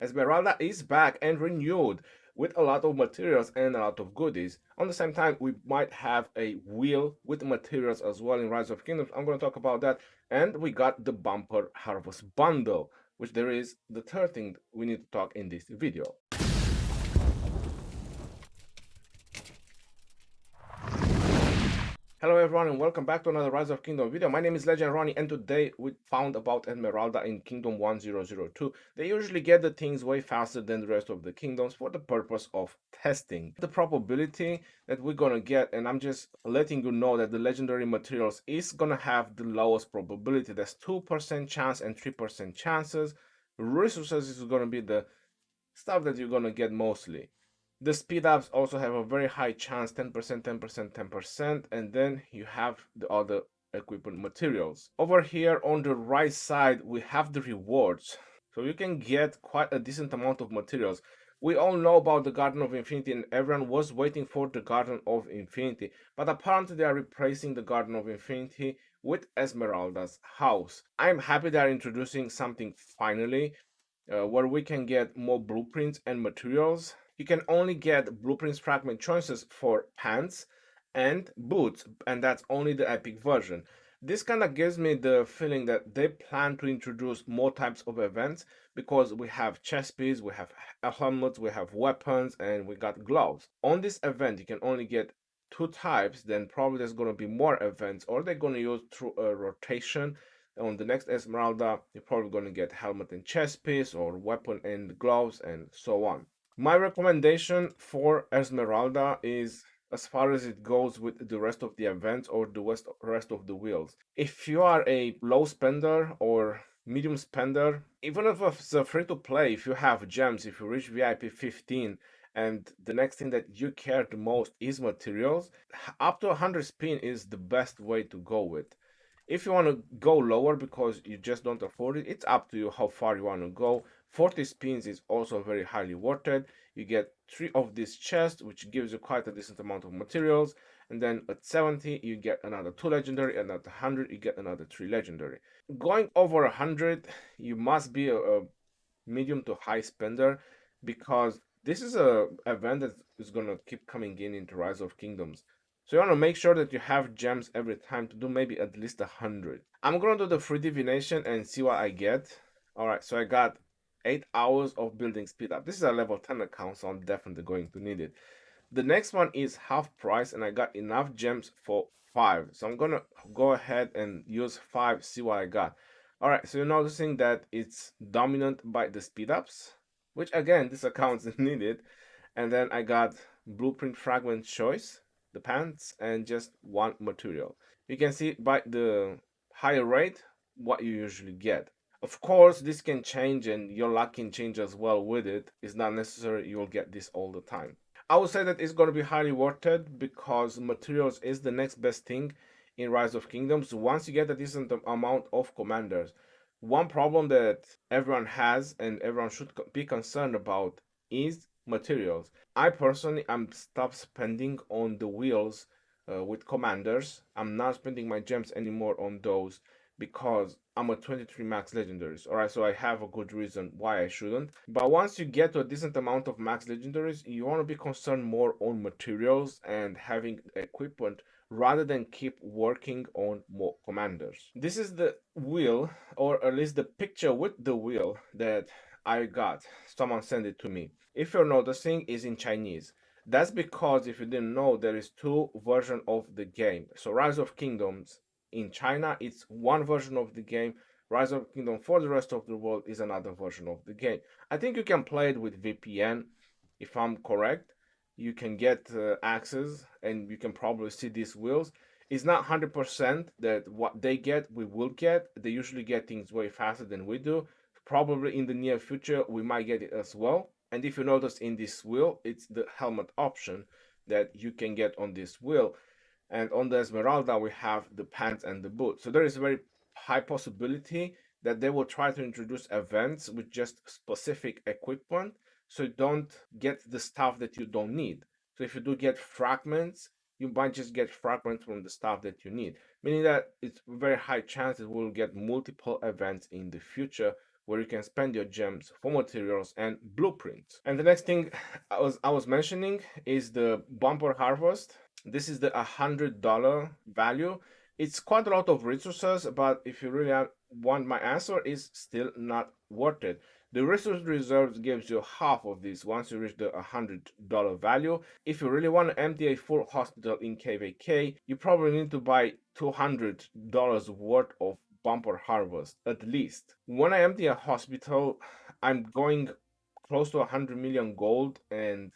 Esmeralda is back and renewed with a lot of materials and a lot of goodies. On the same time, we might have a wheel with materials as well in Rise of Kingdoms. I'm going to talk about that. And we got the Bumper Harvest Bundle, which there is the third thing we need to talk in this video. Hello everyone and welcome back to another Rise of Kingdom video. My name is Legend Ronnie and today we found about Esmeralda in Kingdom 1002. They usually get the things way faster than the rest of the kingdoms for the purpose of testing the probability that we're gonna get, and I'm just letting you know that the legendary materials is gonna have the lowest probability. That's 2% chance and 3% chances. Resources is gonna be the stuff that you're gonna get mostly. The speed ups also have a very high chance, 10%, 10%, 10%, and then you have the other equipment materials. Over here on the right side, we have the rewards. So you can get quite a decent amount of materials. We all know about the Garden of Infinity and everyone was waiting for the Garden of Infinity, but apparently they are replacing the Garden of Infinity with Esmeralda's house. I'm happy they are introducing something finally where we can get more blueprints and materials. You can only get blueprints fragment choices for pants and boots, and that's only the epic version. This kind of gives me the feeling that they plan to introduce more types of events because we have chest piece, we have helmets, we have weapons, and we got gloves. On this event, you can only get two types, then probably there's going to be more events, or they're going to use through a rotation. On the next Esmeralda, you're probably going to get helmet and chest piece, or weapon and gloves, and so on. My recommendation for Esmeralda is as far as it goes with the rest of the events or the rest of the wheels. If you are a low spender or medium spender, even if it's a free to play, if you have gems, if you reach VIP 15, and the next thing that you care the most is materials, up to 100 spin is the best way to go with. If you want to go lower because you just don't afford it, it's up to you how far you want to go. 40 spins is also very highly worth it. You get 3 of these chests, which gives you quite a decent amount of materials. And then at 70, you get another 2 legendary, and at 100, you get another 3 legendary. Going over 100, you must be a medium to high spender because this is a event that is going to keep coming in into Rise of Kingdoms. So you want to make sure that you have gems every time to do maybe at least 100. I'm going to do the free divination and see what I get. Alright, so I got 8 hours of building speed up. This is a level 10 account, so I'm definitely going to need it. The next one is half price, and I got enough gems for 5. So I'm going to go ahead and use 5, see what I got. Alright, so you're noticing that it's dominant by the speed ups, which again, this account is needed. And then I got blueprint fragment choice, the pants, and just one material. You can see by the higher rate what you usually get. Of course, this can change and your luck can change as well with it. It's not necessary you'll get this all the time. I would say that it's going to be highly worth it because materials is the next best thing in Rise of Kingdoms once you get a decent amount of commanders. One problem that everyone has and everyone should be concerned about is materials. I personally am stopped spending on the wheels with commanders. I'm not spending my gems anymore on those because I'm a 23 max legendaries. Alright, so I have a good reason why I shouldn't. But once you get to a decent amount of max legendaries, you want to be concerned more on materials and having equipment rather than keep working on more commanders. This is the wheel, or at least the picture with the wheel that I got. Someone sent it to me. If you're noticing, is in Chinese. That's because if you didn't know, there is 2 versions of the game. So Rise of Kingdoms in China, it's one version of the game. Rise of Kingdom for the rest of the world is another version of the game. I think you can play it with VPN, if I'm correct. You can get access and you can probably see these wheels. It's not 100% that what they get, we will get. They usually get things way faster than we do. Probably in the near future, we might get it as well. And if you notice in this wheel, it's the helmet option that you can get on this wheel. And on the Esmeralda, we have the pants and the boots. So there is a very high possibility that they will try to introduce events with just specific equipment, so you don't get the stuff that you don't need. So if you do get fragments, you might just get fragments from the stuff that you need, meaning that it's very high chance that we'll get multiple events in the future where you can spend your gems for materials and blueprints. And the next thing I was mentioning is the bumper harvest. This is the $100 value. It's quite a lot of resources, but if you really want my answer, is still not worth it. The resource reserves gives you half of this once you reach the $100 value. If you really want to empty a full hospital in KVK, you probably need to buy $200 worth of bumper harvest at least. When I empty a hospital, I'm going close to 100 million gold, and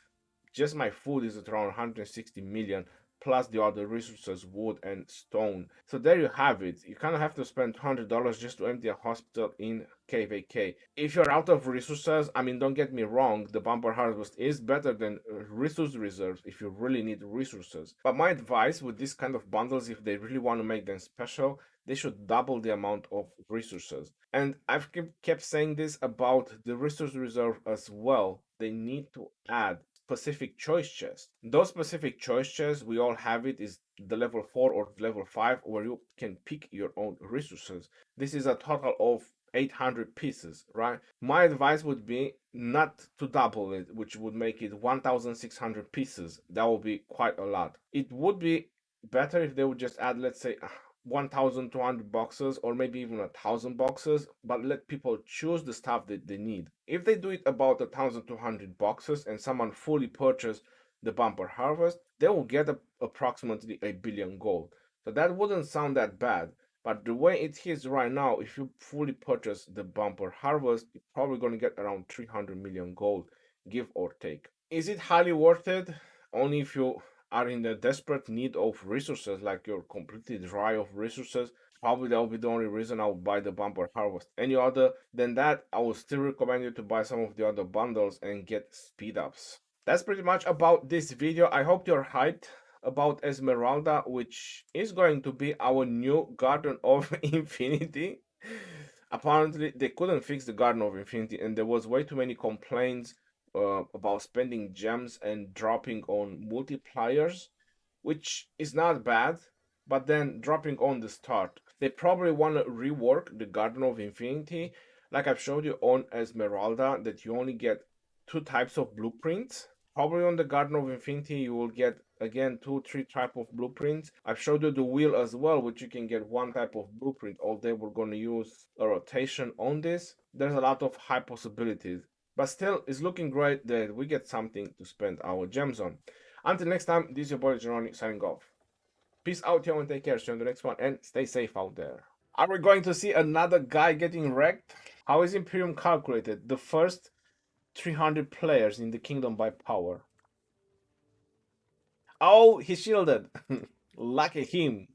just my food is at around 160 million, plus the other resources, wood and stone. So there you have it. You kind of have to spend $200 just to empty a hospital in KVK. If you're out of resources, I mean, don't get me wrong, the bumper harvest is better than resource reserves if you really need resources. But my advice with this kind of bundles, if they really want to make them special, they should double the amount of resources. And I've kept saying this about the resource reserve as well. They need to add specific choice chests. Those specific choice chests, we all have it, is the level 4 or level 5, where you can pick your own resources. This is a total of 800 pieces, right? My advice would be not to double it, which would make it 1600 pieces. That would be quite a lot. It would be better if they would just add, let's say, 1200 boxes, or maybe even 1000 boxes, but let people choose the stuff that they need. If they do it about 1200 boxes and someone fully purchase the bumper harvest, they will get approximately 1 billion gold. So that wouldn't sound that bad. But the way it is right now, if you fully purchase the bumper harvest, you're probably going to get around 300 million gold, give or take. Is it highly worth it? Only if you are in a desperate need of resources, like you're completely dry of resources. Probably that will be the only reason I would buy the bumper harvest. Any other than that, I would still recommend you to buy some of the other bundles and get speed ups. That's pretty much about this video. I hope you're hyped about Esmeralda, which is going to be our new Garden of Infinity. Apparently, they couldn't fix the Garden of Infinity, and there was way too many complaints about spending gems and dropping on multipliers, which is not bad, but then dropping on the start. They probably want to rework the Garden of Infinity, like I've showed you on Esmeralda, that you only get two types of blueprints. Probably on the Garden of Infinity, you will get again 2-3 type of blueprints. I've showed you the wheel as well, which you can get one type of blueprint. Although we're going to use a rotation on this, there's a lot of high possibilities. But still, it's looking great that we get something to spend our gems on. Until next time, this is your boy Geronimo signing off. Peace out, y'all, and take care. See you on the next one, and stay safe out there. Are we going to see another guy getting wrecked? How is Imperium calculated? The first 300 players in the kingdom by power. Oh, he shielded. Lucky him.